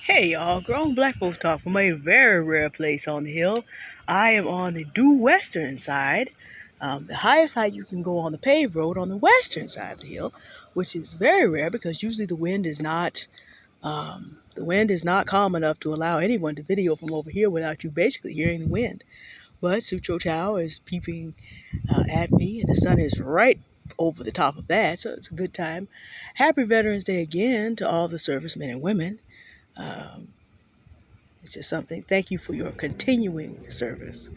Hey y'all, grown black folks talk from a very rare place on the hill. I am on the due western side, the highest height you can go on the paved road on the western side of the hill, which is very rare because usually the wind is not calm enough to allow anyone to video from over here without you basically hearing the wind. But Sutro Chow is peeping at me, and the sun is right over the top of that, so it's a good time. Happy Veterans Day again to all the servicemen and women. Um, it's just something. Thank you for your continuing service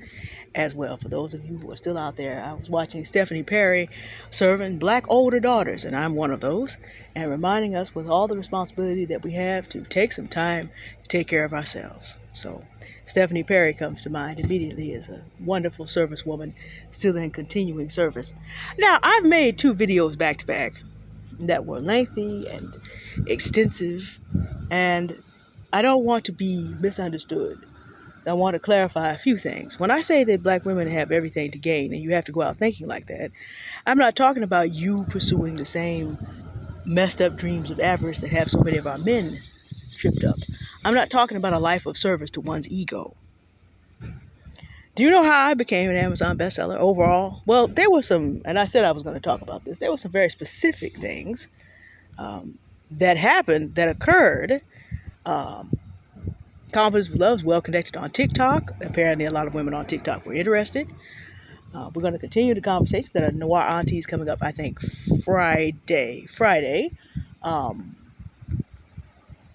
as well. For those of you who are still out there, I was watching Stephanie Perry serving black older daughters, and I'm one of those, and reminding us with all the responsibility that we have to take some time to take care of ourselves. So Stephanie Perry comes to mind immediately as a wonderful servicewoman still in continuing service. Now, I've made two videos back to back that were lengthy and extensive, and I don't want to be misunderstood. I want to clarify a few things. When I say that black women have everything to gain and you have to go out thinking like that, I'm not talking about you pursuing the same messed up dreams of avarice that have so many of our men tripped up. I'm not talking about a life of service to one's ego. Do you know how I became an Amazon bestseller overall? Well, there were some, and I said I was going to talk about this, there were some very specific things that happened, that occurred. Confidence with Love is well connected on TikTok. Apparently, a lot of women on TikTok were interested. We're going to continue the conversation. We've got a Noir Aunties coming up, I think, Friday,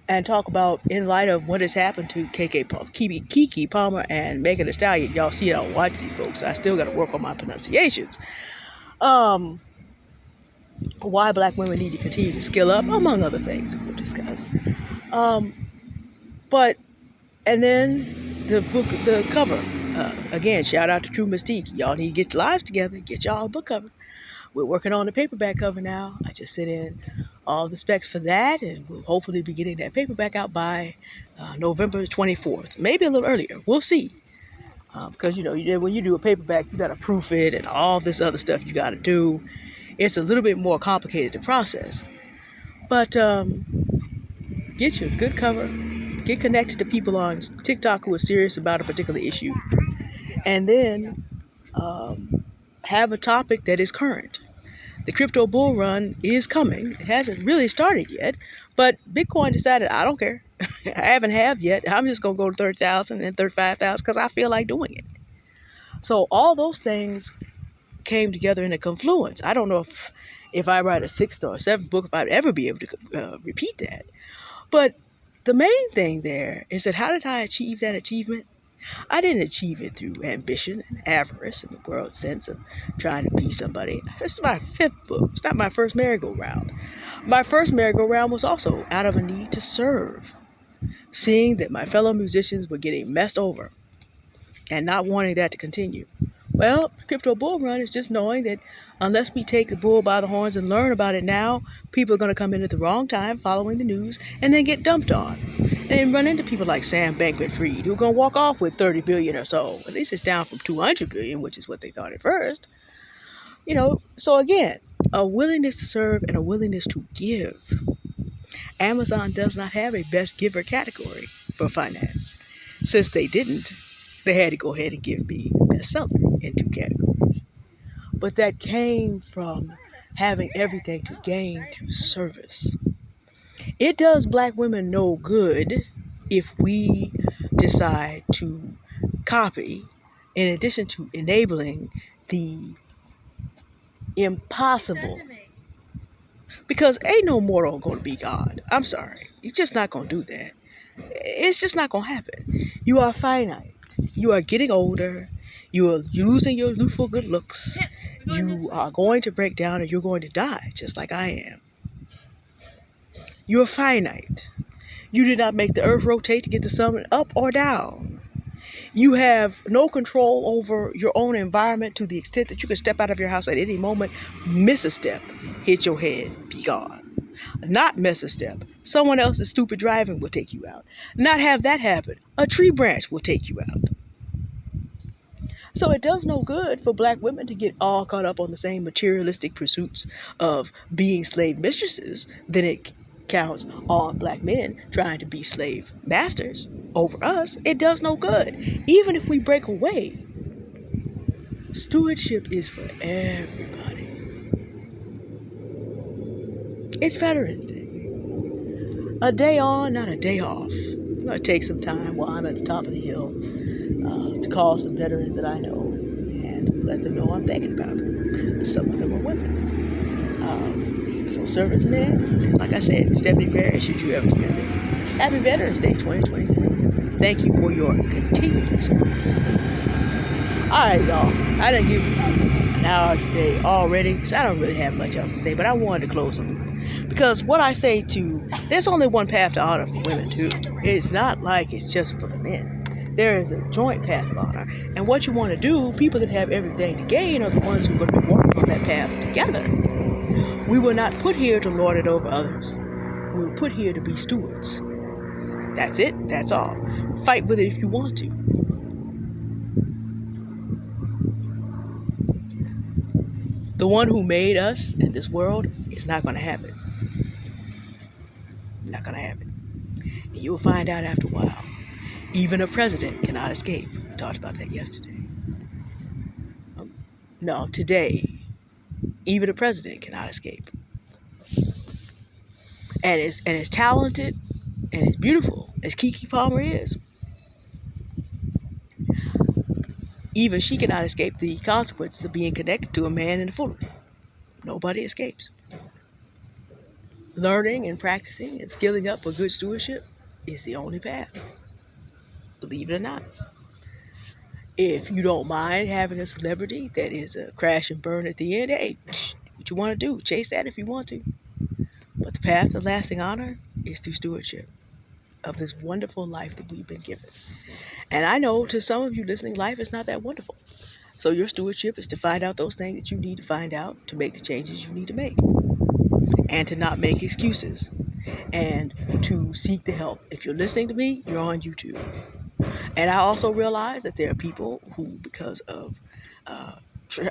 and talk about, in light of what has happened to Kiki Palmer and Megan Thee Stallion. Y'all see it, I don't watch these folks. I still got to work on my pronunciations. Why black women need to continue to skill up, among other things that we'll discuss. But and then the book, the cover. Again, shout out to True Mystique. Y'all need to get your lives together. Get y'all a book cover. We're working on the paperback cover now. I just sent in all the specs for that, and we'll hopefully be getting that paperback out by November 24th. Maybe a little earlier. We'll see. Because, when you do a paperback, you got to proof it and all this other stuff you got to do. It's a little bit more complicated to process. But get you a good cover. Get connected to people on TikTok who are serious about a particular issue. And then have a topic that is current. The crypto bull run is coming. It hasn't really started yet, but Bitcoin decided, I don't care. I haven't halved yet. I'm just going to go to 30,000 and 35,000 because I feel like doing it. So all those things came together in a confluence. I don't know if I write a sixth or seventh book, if I'd ever be able to repeat that. But the main thing there is that how did I achieve that achievement? I didn't achieve it through ambition and avarice in the world sense of trying to be somebody. This is my fifth book. It's not my first merry-go-round. My first merry-go-round was also out of a need to serve, seeing that my fellow musicians were getting messed over and not wanting that to continue. Well, crypto bull run is just knowing that unless we take the bull by the horns and learn about it now, people are going to come in at the wrong time following the news and then get dumped on. And then run into people like Sam Bankman-Fried who are going to walk off with 30 billion or so. At least it's down from 200 billion, which is what they thought at first. So again, a willingness to serve and a willingness to give. Amazon does not have a best giver category for finance. Since they didn't, they had to go ahead and give me bestseller in two categories. But that came from having everything to gain through service. It does black women no good if we decide to copy, in addition to enabling the impossible. Because ain't no mortal going to be God. I'm sorry. You're just not going to do that. It's just not going to happen. You are finite. You are getting older. You are losing your youthful good looks. You are going to break down and you're going to die, just like I am. You're finite. You did not make the earth rotate to get the sun up or down. You have no control over your own environment to the extent that you can step out of your house at any moment, miss a step, hit your head, be gone. Not miss a step. Someone else's stupid driving will take you out. Not have that happen. A tree branch will take you out. So it does no good for black women to get all caught up on the same materialistic pursuits of being slave mistresses than it counts on black men trying to be slave masters over us, it does no good. Even if we break away, stewardship is for everybody. It's Veterans Day. A day on, not a day off. I'm going to take some time while I'm at the top of the hill to call some veterans that I know and let them know I'm thinking about them. Some of them are women. So servicemen, like I said, Stephanie Perry, should you ever hear this, Happy Veterans Day 2023. Thank you for your continued service. All right, y'all. I done give you an hour today already because I don't really have much else to say, but I wanted to close on it. Because what I say there's only one path to honor for women too. It's not like it's just for the men. There is a joint path of honor. And what you want to do, people that have everything to gain are the ones who are going to be walking on that path together. We were not put here to lord it over others. We were put here to be stewards. That's it. That's all. Fight with it if you want to. The one who made us in this world is not going to have it. Not going to have it. And you'll find out after a while. Even a president cannot escape. We talked about that yesterday. No, today, even a president cannot escape. And as talented and as beautiful as Keke Palmer is, even she cannot escape the consequences of being connected to a man in the foolery. Nobody escapes. Learning and practicing and skilling up for good stewardship is the only path. Believe it or not. If you don't mind having a celebrity that is a crash and burn at the end, hey, what you want to do, chase that if you want to. But the path to lasting honor is through stewardship of this wonderful life that we've been given. And I know to some of you listening, life is not that wonderful. So your stewardship is to find out those things that you need to find out to make the changes you need to make. And to not make excuses. And to seek the help. If you're listening to me, you're on YouTube. And I also realize that there are people who, because of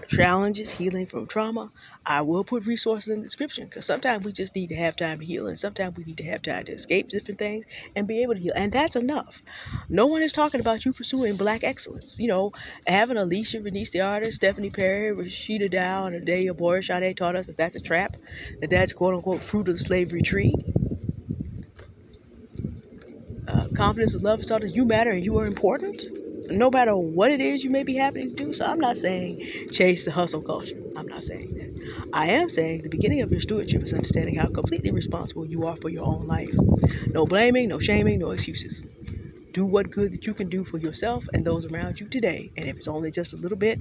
challenges, healing from trauma, I will put resources in the description because sometimes we just need to have time to heal and sometimes we need to have time to escape different things and be able to heal. And that's enough. No one is talking about you pursuing black excellence. You know, having Alicia, Renice the artist, Stephanie Perry, Rashida Dow, and Adelia Boris Sade taught us that that's a trap, that that's quote unquote fruit of the slavery tree. Confidence with love has taught us you matter and you are important, no matter what it is you may be happening to do. So I'm not saying chase the hustle culture. I'm not saying that. I am saying the beginning of your stewardship is understanding how completely responsible you are for your own life. No blaming, no shaming, no excuses. Do what good that you can do for yourself and those around you today. And if it's only just a little bit,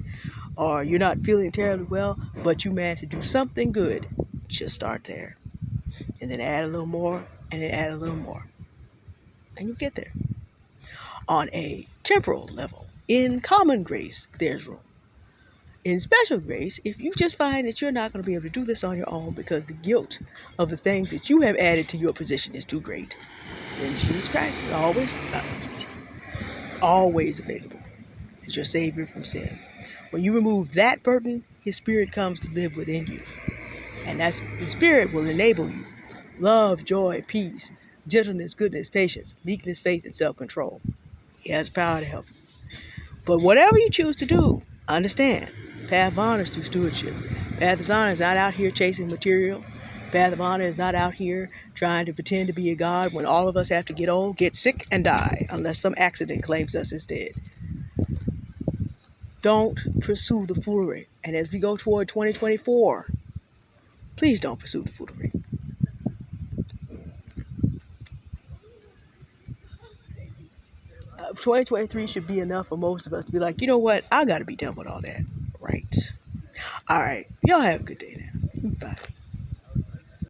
or you're not feeling terribly well, but you managed to do something good, just start there. And then add a little more, and then add a little more. And you get there. On a temporal level, in common grace, there's room. In special grace, if you just find that you're not going to be able to do this on your own because the guilt of the things that you have added to your position is too great, then Jesus Christ is always available as your Savior from sin. When you remove that burden, His Spirit comes to live within you. And that Spirit will enable you. Love, joy, peace, gentleness, goodness, patience, meekness, faith, and self-control. He has power to help you. But whatever you choose to do, understand, path of honor is through stewardship. Path of honor is not out here chasing material. Path of honor is not out here trying to pretend to be a god when all of us have to get old, get sick, and die, unless some accident claims us as dead. Don't pursue the foolery. And as we go toward 2024, please don't pursue the foolery. 2023 should be enough for most of us to be like, you know what? I got to be done with all that. Right. All right. Y'all have a good day now. Bye.